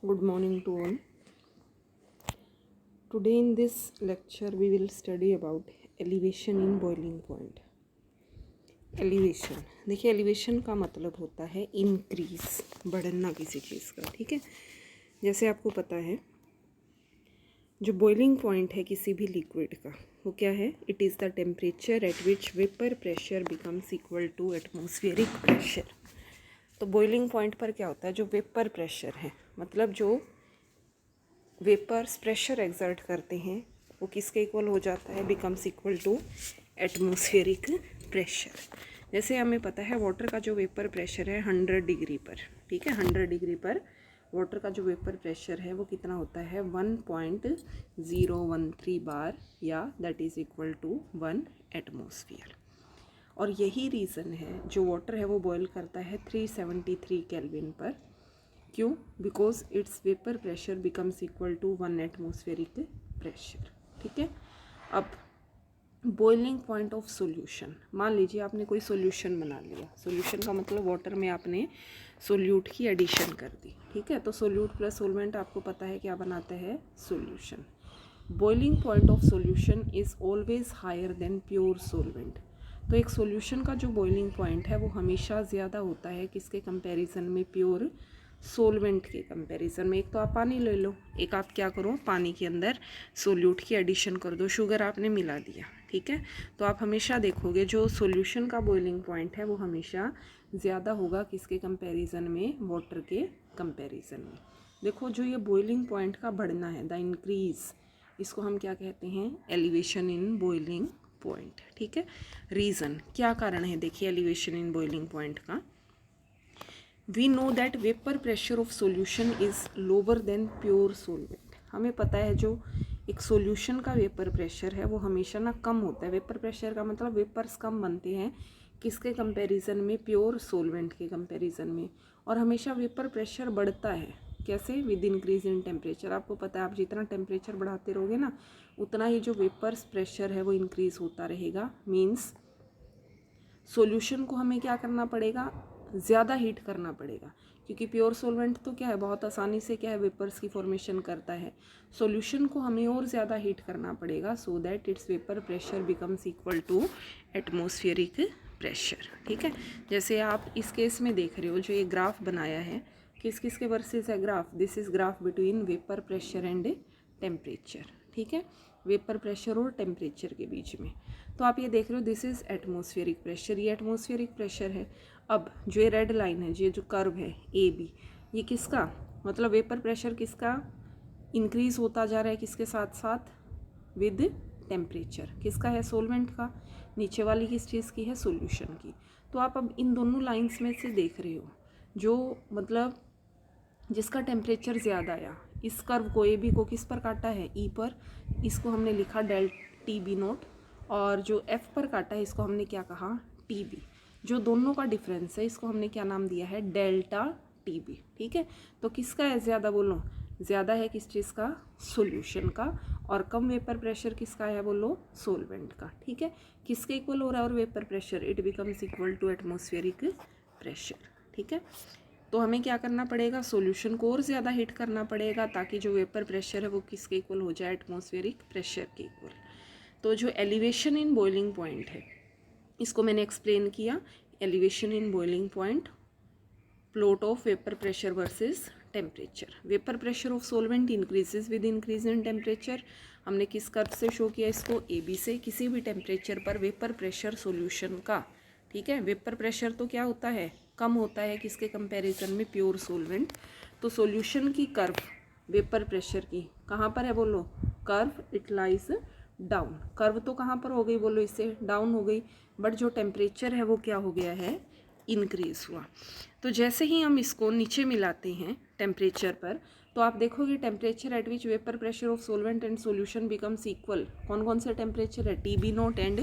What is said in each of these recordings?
Good morning to all. Today in this lecture we will study about elevation in boiling point. Elevation, देखिए elevation का मतलब होता है increase, बढ़ना किसी चीज़ का। ठीक है, जैसे आपको पता है जो बॉइलिंग पॉइंट है किसी भी लिक्विड का वो क्या है? It is the temperature at which vapour pressure becomes equal to atmospheric pressure. तो बॉइलिंग पॉइंट पर क्या होता है? जो वेपर प्रेशर है, मतलब जो वेपर्स प्रेशर एक्सर्ट करते हैं वो किसके इक्वल हो जाता है? Becomes equal to atmospheric pressure. जैसे हमें पता है वाटर का जो वेपर प्रेशर है 100 डिग्री पर, ठीक है, 100 डिग्री पर वाटर का जो वेपर प्रेशर है वो कितना होता है? 1.013 बार, या that is equal to 1 atmosphere. और यही रीज़न है जो वाटर है वो बॉयल करता है 373 केल्विन पर। क्यों? Because its vapour pressure becomes equal to 1 atmospheric pressure. ठीक है, अब बॉइलिंग पॉइंट ऑफ सॉल्यूशन। मान लीजिए आपने कोई सॉल्यूशन बना लिया। सॉल्यूशन का मतलब वाटर में आपने सोल्यूट की एडिशन कर दी। ठीक है, तो सोल्यूट प्लस सोलवेंट आपको पता है क्या बनाता है? Solution. Boiling point of solution is always higher than pure solvent. तो एक सॉल्यूशन का जो बॉइलिंग पॉइंट है वो हमेशा ज़्यादा होता है किसके कंपैरिजन में? प्योर सोलवेंट के कंपैरिजन में। एक तो आप पानी ले लो, एक आप क्या करो, पानी के अंदर सोल्यूट की एडिशन कर दो, शुगर आपने मिला दिया। ठीक है, तो आप हमेशा देखोगे जो सॉल्यूशन का बॉइलिंग पॉइंट है वो हमेशा ज़्यादा होगा किसके कंपैरिजन में? वाटर के कंपैरिजन में। देखो जो ये बॉइलिंग पॉइंट का बढ़ना है, द इंक्रीज, इसको हम क्या कहते हैं? Elevation in boiling point. ठीक है, रीज़न क्या कारण है? देखिए एलिवेशन इन बॉइलिंग पॉइंट का, we know that vapour pressure of solution is lower than pure solvent. हमें पता है जो एक सॉल्यूशन का वेपर प्रेशर है वो हमेशा ना कम होता है। वेपर प्रेशर का मतलब वेपर्स कम बनते हैं किसके कंपैरिजन में? प्योर सोलवेंट के कंपैरिजन में। और हमेशा वेपर प्रेशर बढ़ता है कैसे? With increase in temperature. आपको पता है आप जितना टेम्परेचर बढ़ाते रहोगे ना उतना ही जो वेपर्स प्रेशर है वो इंक्रीज होता रहेगा। मीन्स सॉल्यूशन को हमें क्या करना पड़ेगा? ज़्यादा हीट करना पड़ेगा, क्योंकि प्योर सोलवेंट तो क्या है, बहुत आसानी से क्या है, वेपर्स की फॉर्मेशन करता है। सॉल्यूशन को हमें और ज़्यादा हीट करना पड़ेगा so that its vapour pressure becomes equal to atmospheric pressure. ठीक है, जैसे आप इस केस में देख रहे हो जो ये ग्राफ बनाया है, किस किस के वर्सेस है graph? This is graph between vapour pressure and temperature. ठीक है, वेपर प्रेशर और टेम्परेचर के बीच में। तो आप ये देख रहे हो दिस इज़ एटमॉस्फेरिक प्रेशर, ये एटमॉस्फेरिक प्रेशर है। अब जो ये रेड लाइन है, ये जो कर्व है ए बी, ये किसका मतलब वेपर प्रेशर किसका इंक्रीज होता जा रहा है? किसके साथ साथ? With temperature. किसका है? सोलवेंट का। नीचे वाली किस चीज़ की है? सॉल्यूशन की। तो आप अब इन दोनों लाइंस में से देख रहे हो जो मतलब जिसका टेम्परेचर ज़्यादा आया, इस कर्व को ए बी को किस पर काटा है? ई पर। इसको हमने लिखा डेल टी बी नोट, और जो एफ पर काटा है इसको हमने क्या कहा? T B. जो दोनों का डिफरेंस है इसको हमने क्या नाम दिया है? Delta T B. ठीक है, तो किसका है ज़्यादा? बोलो, ज़्यादा है किस चीज़ का? सॉल्यूशन का। और कम वेपर प्रेशर किसका है? बोलो, सोलवेंट का। ठीक है, किसके इक्वल हो रहा है और vapour pressure? It becomes equal to atmospheric pressure. ठीक है, तो हमें क्या करना पड़ेगा? सॉल्यूशन को और ज़्यादा हीट करना पड़ेगा ताकि जो वेपर प्रेशर है वो किसके इक्वल हो जाए? एटमॉस्फेरिक प्रेशर के इक्वल। तो जो एलिवेशन इन बॉइलिंग पॉइंट है इसको मैंने एक्सप्लेन किया। Elevation in boiling point, plot of vapour pressure versus temperature. Vapour pressure of solvent increases with increase in temperature. हमने किस कर्व से शो किया इसको? ए बी से। किसी भी टेम्परेचर पर वेपर प्रेशर सॉल्यूशन का, ठीक है, वेपर प्रेशर तो क्या होता है? कम होता है किसके कंपैरिजन में? Pure solvent. तो सॉल्यूशन की कर्व वेपर प्रेशर की कहाँ पर है? बोलो, curve it lies down. Curve तो कहाँ पर हो गई? बोलो, इससे डाउन हो गई, बट जो टेम्परेचर है वो क्या हो गया है? इंक्रीज हुआ। तो जैसे ही हम इसको नीचे मिलाते हैं टेम्परेचर पर, तो आप देखोगे temperature at which vapour pressure of solvent and solution becomes equal. कौन कौन से टेम्परेचर है? T B naught and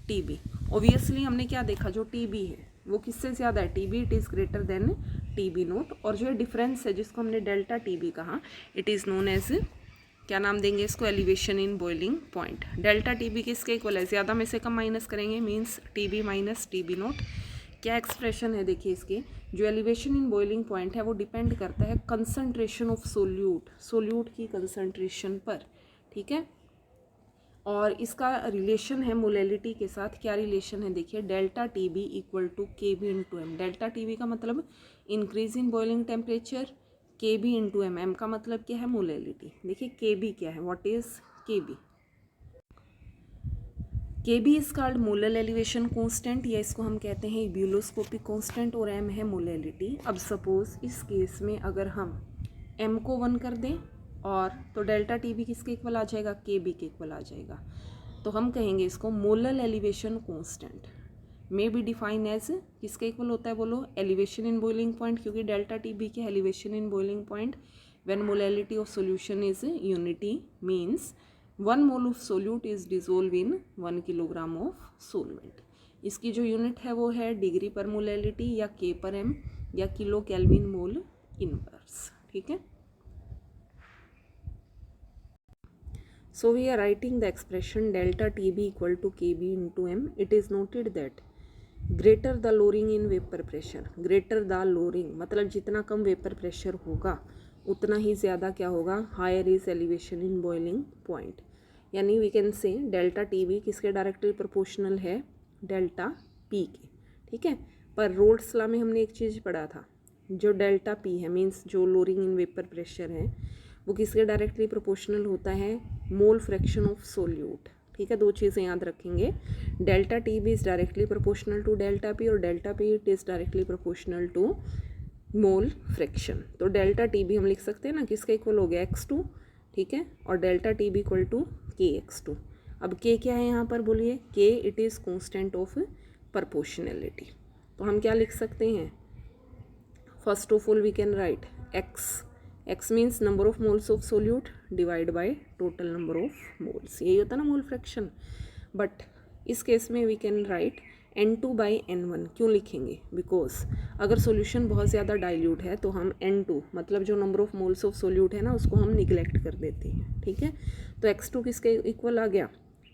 T B. Obviously हमने क्या देखा? जो टी बी है वो किससे ज़्यादा है? T B, it is greater than T B naught. और जो डिफरेंस है जिसको हमने डेल्टा टी बी कहा, इट इज़ नोन एज, क्या नाम देंगे इसको? Elevation in boiling point. Delta T B किसके इक्वल है? ज़्यादा में से कम माइनस करेंगे, means T B minus T B naught. क्या एक्सप्रेशन है देखिए इसके, जो एलिवेशन इन बॉइलिंग पॉइंट है वो डिपेंड करता है कंसंट्रेशन ऑफ सोल्यूट की कंसंट्रेशन पर, ठीक है। और इसका रिलेशन है मोलेलिटी के साथ, क्या रिलेशन है देखिए, delta T B equal to K B into M. Delta T B का मतलब increase in boiling temperature, K B into M, M का मतलब क्या है मोलेलिटी। देखिए के बी क्या है, what is K B. K B is called molar elevation constant, या इसको हम कहते हैं ब्यूलोस्कोपिक कांस्टेंट, और एम है मोलेलिटी। अब सपोज इस केस में अगर हम एम को 1 कर दें और तो डेल्टा टी बी किसके इक्वल आ जाएगा, के बी के इक्वल आ जाएगा। तो हम कहेंगे इसको molar elevation constant may be define as, किसके इक्वल होता है बोलो, एलिवेशन इन बॉइलिंग पॉइंट, क्योंकि डेल्टा टी बी के elevation in boiling point when molality of solution is unity means 1 mole of solute is dissolve in 1 kilogram of solvent. इसकी जो unit है वो है डिग्री पर मोलैलिटी या के पर एम या किलो केल्विन मोल इनवर्स, ठीक है। So we are writing the expression delta TB equal to KB into M. It is noted that greater the lowering in vapor pressure, greater the lowering मतलब जितना कम vapour pressure होगा उतना ही ज़्यादा क्या होगा, higher is elevation in boiling point. यानी we can say delta T B किसके directly proportional है, डेल्टा पी के, ठीक है। पर रोल्स लॉ में हमने एक चीज़ पढ़ा था, जो डेल्टा पी है मीन्स जो लोअरिंग इन वेपर प्रेशर है वो किसके डायरेक्टली प्रोपोर्शनल होता है, मोल फ्रैक्शन ऑफ सोल्यूट, ठीक है। दो चीज़ें याद रखेंगे, delta T B is directly proportional to delta P और delta P it is directly proportional to mole fraction. तो डेल्टा टी बी हम लिख सकते हैं ना किसका इक्वल हो गया, x2, ठीक है, और delta T B equal to K x2। अब के क्या है यहाँ पर बोलिए, K it is constant of proportionality. तो हम क्या लिख सकते हैं, first of all we can write x means number of moles of solute divide by total number of moles, यही होता है ना मोल फ्रैक्शन। बट इस केस में we can write N2 by N1। क्यों लिखेंगे, बिकॉज अगर सॉल्यूशन बहुत ज़्यादा डाइल्यूट है तो हम N2 मतलब जो number of moles of solute है ना उसको हम निगलेक्ट कर देते हैं, ठीक है। तो x2 किसके इक्वल आ गया,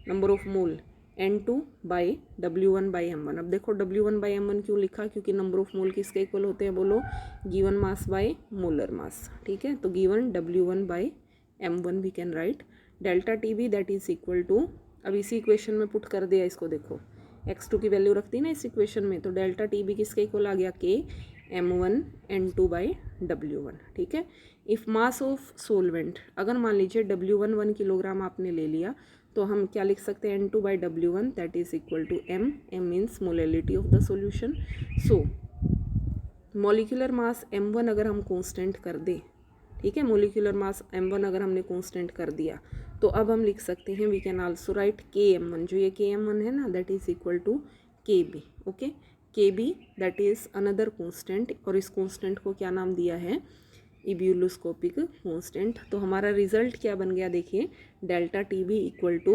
number of mole N2 by W1 by M1। अब देखो W1 बाई M1 क्यों लिखा, क्योंकि नंबर ऑफ मोल किसके इक्वल होते हैं बोलो, given mass by molar mass, ठीक है। तो given W1 by M1 we can write delta TB that is equal to, अब इसी इक्वेशन में पुट कर दिया इसको, देखो x2 की वैल्यू रखती है ना इस इक्वेशन में, तो डेल्टा TB किसके इक्वल आ गया, के M1 N2 बाई W1, ठीक है। इफ़ मास ऑफ सोलवेंट, अगर मान लीजिए W1 1 किलोग्राम आपने ले लिया तो हम क्या लिख सकते हैं, N2 by W1 that is equal to M means molality of the solution. So molecular mass M1 अगर हम कांस्टेंट कर दें, ठीक है, मॉलिक्यूलर मास M1 अगर हमने कांस्टेंट कर दिया तो अब हम लिख सकते हैं, we can also right KM1, जो ये KM1 है ना that is equal to KB, okay. KB that is another constant, और इस कांस्टेंट को क्या नाम दिया है, इब्यूलोस्कोपिक कांस्टेंट। तो हमारा रिजल्ट क्या बन गया देखिए, delta TB equal to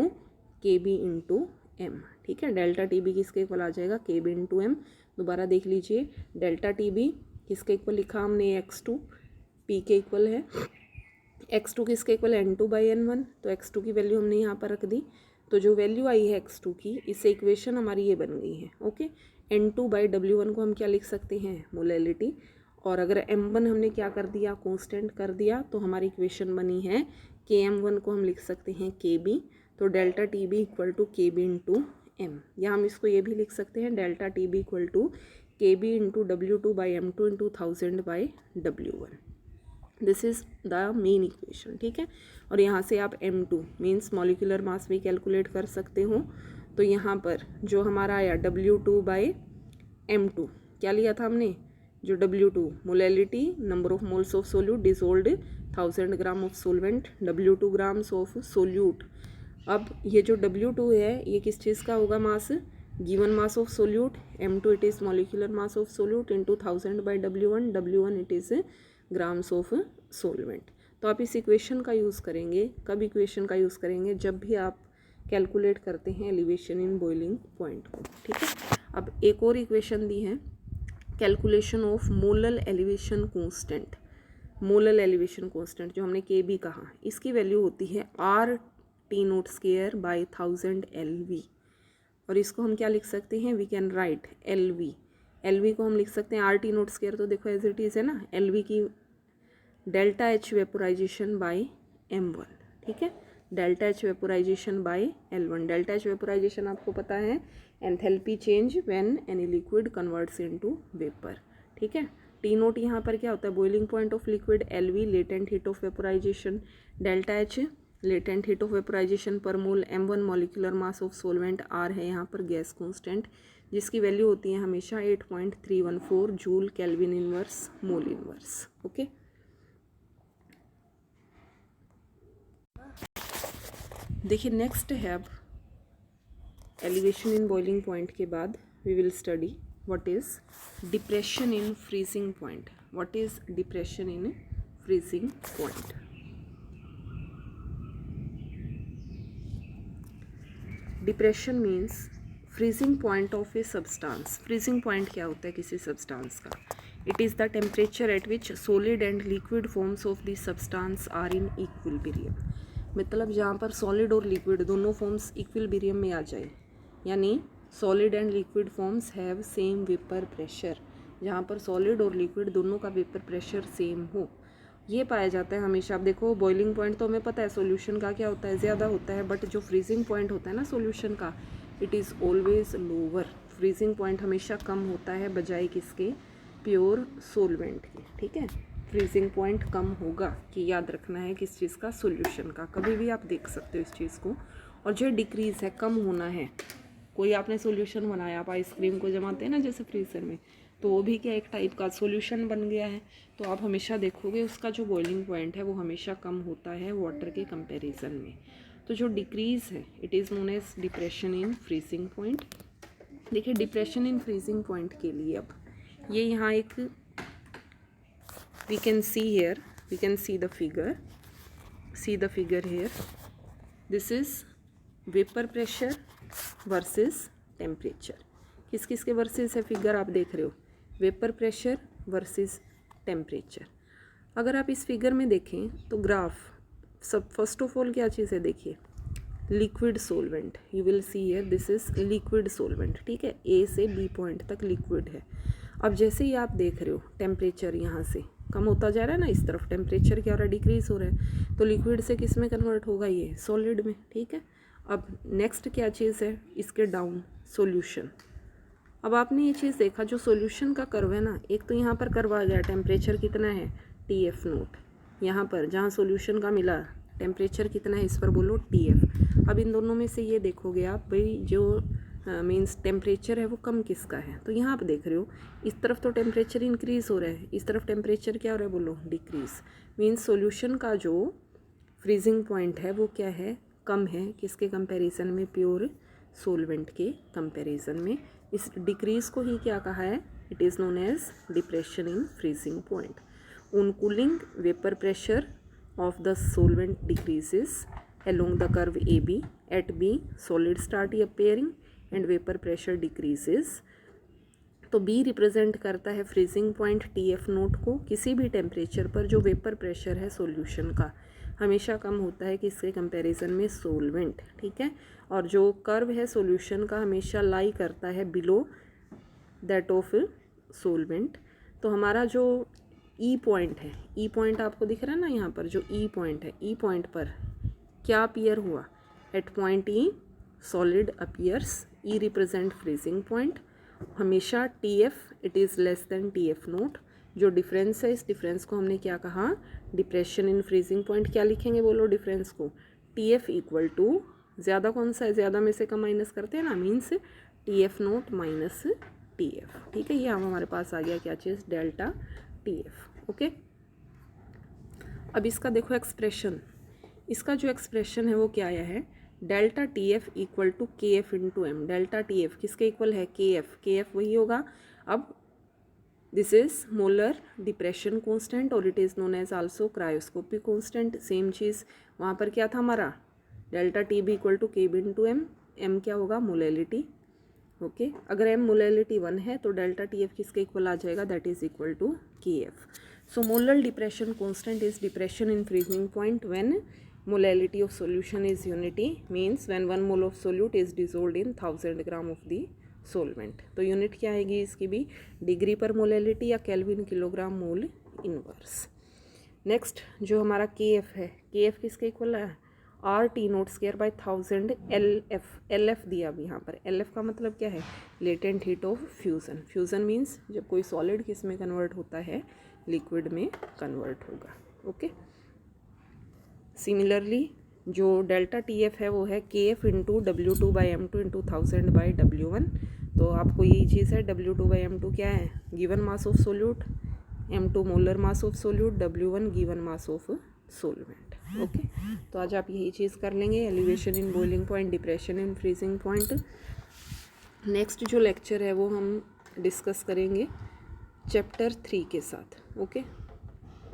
KB into M, ठीक है। डेल्टा TB किसके इक्वल आ जाएगा, KB इंटू M। दोबारा देख लीजिए, डेल्टा TB किसके इक्वल लिखा हमने, x2, P के इक्वल है, x2 किसके इक्वल N2 बाई N1, तो x2 की वैल्यू हमने यहाँ पर रख दी। तो जो वैल्यू आई है x2 की, इससे इक्वेशन हमारी ये बन गई है, ओके। N2 बाई W1 को हम क्या लिख सकते हैं, मोलैलिटी, और अगर M1 हमने क्या कर दिया, कांस्टेंट कर दिया, तो हमारी इक्वेशन बनी है KM1 को हम लिख सकते हैं KB। तो delta TB equal to KB into M, या हम इसको ये भी लिख सकते हैं delta TB equal to KB into W2 by M2 into 1000 by W1। This is the main equation, ठीक है। और यहाँ से आप M2 मीन्स मॉलिक्यूलर मास भी कैलकुलेट कर सकते हो। तो यहाँ पर जो हमारा आया W2 बाई M2, क्या लिया था हमने, जो W2 molality number of moles of solute dissolved 1000 gram of solvent, W2 grams of solute. अब ये जो W2 है ये किस चीज़ का होगा mass, given mass of solute, M2 it is molecular mass of solute into 1000 by W1 it is grams of solvent. तो आप इस इक्वेशन का यूज़ करेंगे, कब इक्वेशन का यूज़ करेंगे, जब भी आप कैलकुलेट करते हैं एलिवेशन इन बॉइलिंग पॉइंट को, ठीक है। अब एक और इक्वेशन दी है, calculation of molar elevation constant. Molar elevation constant जो हमने KB कहा, इसकी वैल्यू होती है RT0 स्क्वायर बाई 1000 LV, और इसको हम क्या लिख सकते हैं, we can write LV। LV को हम लिख सकते हैं RT नोट स्क्वायर, तो देखो एज इट इज़ है ना, LV की delta H vaporisation bye M1, ठीक है, delta H vaporisation by L1। Delta H vaporisation आपको पता है enthalpy change when any liquid converts into vapour, ठीक है। T नोट यहाँ पर क्या होता है, boiling point of liquid, LV latent heat of vaporisation, delta H latent heat of vaporisation per mole, M1 molecular mass of solvent, R है यहाँ पर गैस कांस्टेंट जिसकी वैल्यू होती है हमेशा 8.314 joule kelvin inverse mole inverse, okay. देखिए next है अब एलिवेशन इन बॉइलिंग पॉइंट के बाद we will study what is depression in freezing point. What is depression in freezing point? Depression means freezing point of a substance. Freezing point क्या होता है किसी substance का? It is the temperature at which solid and liquid forms of the substance are in equilibrium. मतलब जहाँ पर solid और liquid दोनों फॉर्म्स इक्विलिब्रियम में आ जाए, यानी solid and liquid forms have same vapour pressure, जहाँ पर सॉलिड और लिक्विड दोनों का वेपर प्रेशर सेम हो, ये पाया जाता है हमेशा। आप देखो बॉइलिंग पॉइंट तो हमें पता है सॉल्यूशन का क्या होता है, ज़्यादा होता है, बट जो फ्रीजिंग पॉइंट होता है ना सॉल्यूशन का, it is always lower. Freezing point हमेशा कम होता है बजाय किसके, प्योर सोलवेंट के, ठीक है। फ्रीजिंग पॉइंट कम होगा, कि याद रखना है किस चीज़ का, सॉल्यूशन का। कभी भी आप देख सकते हो इस चीज़ को। और जो डिक्रीज़ है, कम होना है, कोई आपने सॉल्यूशन बनाया, आप आइसक्रीम को जमाते हैं ना जैसे फ्रीजर में, तो वो भी क्या एक टाइप का सॉल्यूशन बन गया है, तो आप हमेशा देखोगे उसका जो बॉइलिंग पॉइंट है वो हमेशा कम होता है वाटर के कंपैरिजन में। तो जो डिक्रीज़ है it is known as depression in freezing point. देखिए डिप्रेशन इन फ्रीजिंग पॉइंट के लिए अब ये यहाँ एक we can see here, we can see the figure here, this is vapour pressure versus temperature. किस किस के वर्सेस है फिगर आप देख रहे हो, वेपर प्रेशर वर्सेस टेम्परेचर। अगर आप इस फिगर में देखें तो ग्राफ सब फर्स्ट ऑफ ऑल क्या चीज़ है, देखिए liquid solvent, you will see here this is liquid solvent, ठीक है, ए से बी पॉइंट तक लिक्विड है। अब जैसे ही आप देख रहे हो टेम्परेचर यहाँ से कम होता जा रहा है ना, इस तरफ टेम्परेचर क्या हो रहा है, डिक्रीज हो रहा है, तो लिक्विड से किस में कन्वर्ट होगा, ये सॉलिड में, ठीक है। अब नेक्स्ट क्या चीज़ है इसके डाउन, सॉल्यूशन। अब आपने ये चीज़ देखा जो सॉल्यूशन का कर्व है ना, एक तो यहाँ पर कर्व आ गया, टेम्परेचर कितना है TF नोट, यहाँ पर जहाँ सॉल्यूशन का मिला टेम्परेचर कितना है इस पर बोलो TF। अब इन दोनों में से ये देखोगे आप भाई जो मीन्स टेम्परेचर है वो कम किसका है, तो यहाँ आप देख रहे हो इस तरफ तो टेम्परेचर इंक्रीज़ हो रहा है, इस तरफ टेम्परेचर क्या हो रहा है बोलो डिक्रीज़। मीन्स सॉल्यूशन का जो फ्रीजिंग पॉइंट है वो क्या है, कम है, किसके कंपैरिजन में, प्योर सोलवेंट के कंपैरिजन में। इस डिक्रीज़ को ही क्या कहा है, it is known as depression in freezing point. On cooling vapour pressure of the solvent decreases along the curve AB. At B solid start appearing and vapor pressure decreases. तो B represent करता है freezing point TF note को। किसी भी temperature पर जो vapour pressure है solution का हमेशा कम होता है किसके कंपैरिजन में, सोलवेंट, ठीक है। और जो कर्व है सॉल्यूशन का हमेशा लाई करता है बिलो दैट ऑफ सोलवेंट। तो हमारा जो E पॉइंट है, E पॉइंट आपको दिख रहा है ना यहाँ पर, जो E पॉइंट है, E पॉइंट पर क्या अपीयर हुआ, at point E solid appears, E represent freezing point. हमेशा TF it is less than TF naught. जो डिफरेंस है इस डिफरेंस को हमने क्या कहा, डिप्रेशन इन फ्रीजिंग पॉइंट। क्या लिखेंगे बोलो डिफरेंस को, TF इक्वल टू, ज़्यादा कौन सा है, ज़्यादा में से कम माइनस करते हैं ना, means TF note minus TF, ठीक है। ये हम हमारे पास आ गया क्या चीज़, डेल्टा TF, ओके। अब इसका देखो एक्सप्रेशन, इसका जो एक्सप्रेशन है वो क्या आया है, delta TF equal to KF into M. Delta TF किसके इक्वल है, KF वही होगा। अब this is molar depression constant और it is known as also cryoscopic constant. Same चीज़ वहाँ पर क्या था हमारा, delta TB equal to KB into M. M क्या होगा, मोलैलिटी, ओके। अगर एम मोलैलिटी 1 है तो डेल्टा TF किसके इक्वल आ जाएगा, that is equal to KF। So molar depression constant is depression in freezing point when molality of solution is unity, means when 1 mole of solute is dissolved in 1000 gram of the solvent. तो unit क्या आएगी इसकी भी, degree पर molality या kelvin kilogram mole inverse. Next जो हमारा के एफ है, के एफ किसके इक्वल है, R T note square by 1000 L F दिया अब यहाँ पर। एल एफ का मतलब क्या है, latent heat of fusion. Fusion means जब कोई सॉलिड किस में कन्वर्ट होता है, लिक्विड में कन्वर्ट होगा। ओके, सिमिलरली जो डेल्टा टी एफ है वो है के F into W2 by M2 into 1000 by W1। तो आपको यही चीज़ है, W2 बाई M2 क्या है, given mass of solute, M2 molar mass of solute, W1 given mass of solvent. Okay, तो आज आप यही चीज़ कर लेंगे, elevation in boiling point, depression in freezing point. Next जो लेक्चर है वो हम डिस्कस करेंगे चैप्टर 3 के साथ। ओके।